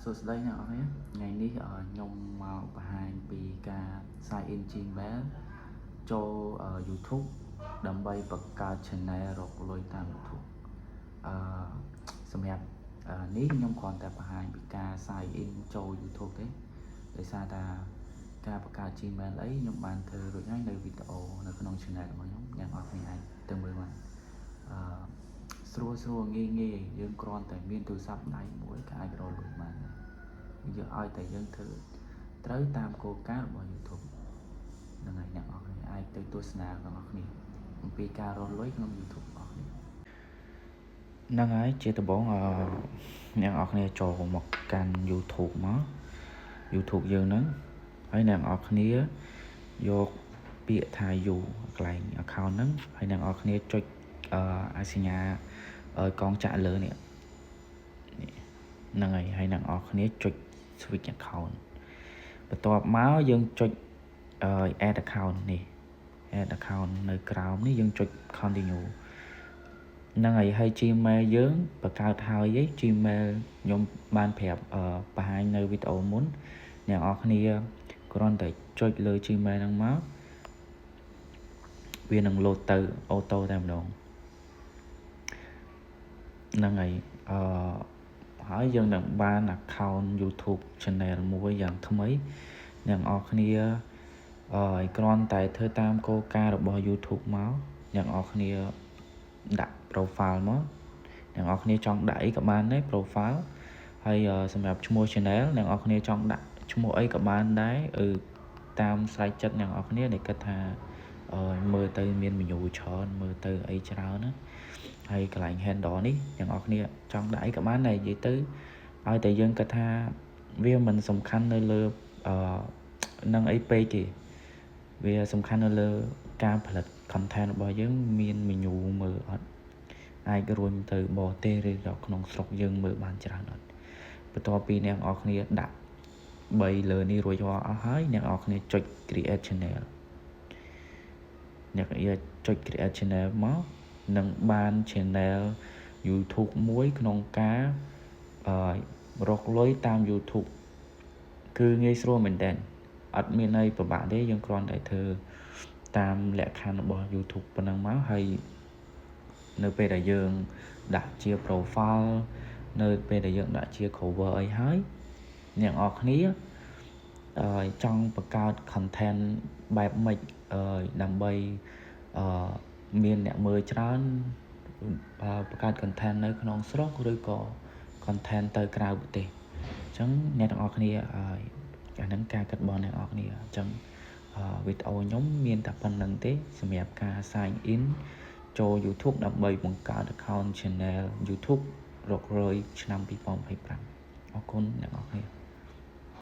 សួស្តីអ្នកនរគ្នាថ្ងៃនេះខ្ញុំមកបង្ហាញពីការ sign in Gmail ចូល YouTube ដើម្បីបង្កើត channel រកលុយតាម YouTube សម្រាប់នេះខ្ញុំគ្រាន់តែបង្ហាញពីការ sign in ចូល YouTube ទេដោយសារថាការបង្កើត Gmail អីខ្ញុំបានធ្វើរួចហើយនៅវីដេអូនៅក្នុង channel របស់ខ្ញុំអ្នកនរគ្នាអាចទៅមើលបានស្រួលងាយយើងគ្រាន់តែមានទូរស័ព្ទដៃមួយក៏អាចរកលុយបានយើងឲ្យតែយើងធ្វើត្រូវតាមគោលការណ៍របស់ YouTube ហ្នឹងហើយអ្នកនរគ្នាអាចទៅទស្សនាបងប្អូនគ្នាអំពីការរកលុយក្នុង YouTube បងប្អូនហ្នឹងហើយជាដំបូងអ្នកនរគ្នាចូលមកកាន់ YouTube មក YouTube យើងហ្នឹងហើយអ្នកនរគ្នាយកពាក្យថា you កន្លែង account ហ្នឹងហើយអ្នកនរគ្នាចុចអាសញ្ញាកងចាក់លើនេះហ្នឹងហើយអ្នកនរគ្នាចុច switch account បន្ទាប់មកយើងចុចadd account នេះ add account នៅក្រោមនេះយើងចុច continue ហ្នឹងហើយ Gmail យើងបង្កើតហើយឯង Gmail ខ្ញុំបានប្រាប់បង្ហាញនៅវីដេអូមុនអ្នកនរគ្នាគ្រាន់តែចុចលើ Gmail ហ្នឹងមកវានឹង load ទៅ auto តែម្ដងហ្នឹងហើយហើយយើងនឹងបាន account YouTube channel មួយយ៉ាងថ្មីអ្នកនរគ្នាគ្រាន់តែធ្វើតាមគោលការណ៍របស់ YouTube មកអ្នកនរគ្នាដាក់ profile មកអ្នកនរគ្នាចង់ដាក់អីក៏បានដែរ profile ហើយសម្រាប់ឈ្មោះ channel អ្នកនរគ្នាចង់ដាក់ឈ្មោះអីក៏បានដែរតាមស្រេចចិត្តអ្នកនរគ្នាដែលគិតថាមើលទៅមាន menu ច្រើនមើលទៅអីច្រើនណាហើយកន្លែង handle នេះអ្នកនរគ្នាចង់ដាក់អីក៏បានដែរនិយាយទៅឲ្យតែយើងគិតថាវាមិនសំខាន់នៅលើនឹងអីពេកទេវាសំខាន់នៅលើការផលិត content របស់យើងមាន menu មើលអត់អាចរួញទៅបរទេសឬដល់ក្នុងស្រុកយើងមើលបានច្រើនអត់បន្ទាប់ពីអ្នកនរគ្នាដាក់3លើនេះរួចរាល់អស់ហើយអ្នកនរគ្នាចុច create channel អ្នកនាងចុច create channel មកនឹងបាន channel YouTube មួយក្នុងការរកលុយតាម YouTube គឺងាយស្រួលមែនតើអត់មានអីពិបាកទេយើងគ្រាន់តែធ្វើតាមលក្ខខណ្ឌរបស់ YouTube ប៉ុណ្ណឹងមកហើយនៅពេលដែលយើងដាក់ជា profile នៅពេលដែលយើងដាក់ជា cover អីហើយអ្នកនរគ្នាចង់បង្កើត content បែបម៉េចដើម្បីមានអ្នកមើលច្រើនបង្កើត content នៅក្នុងស្រុកឬក៏ content ទៅក្រៅប្រទេសអញ្ចឹងអ្នកទាំងអស់គ្នាអាហ្នឹងការគិតរបស់អ្នកទាំងអស់គ្នាអញ្ចឹងវីដេអូខ្ញុំមានតែប៉ុណ្្នឹងទេសម្រាប់ការ sign in ចូល YouTube ដើម្បីបង្កើត account channel YouTube រកលុយឆ្នាំ2025អរគុណអ្នកទាំងអស់គ្នា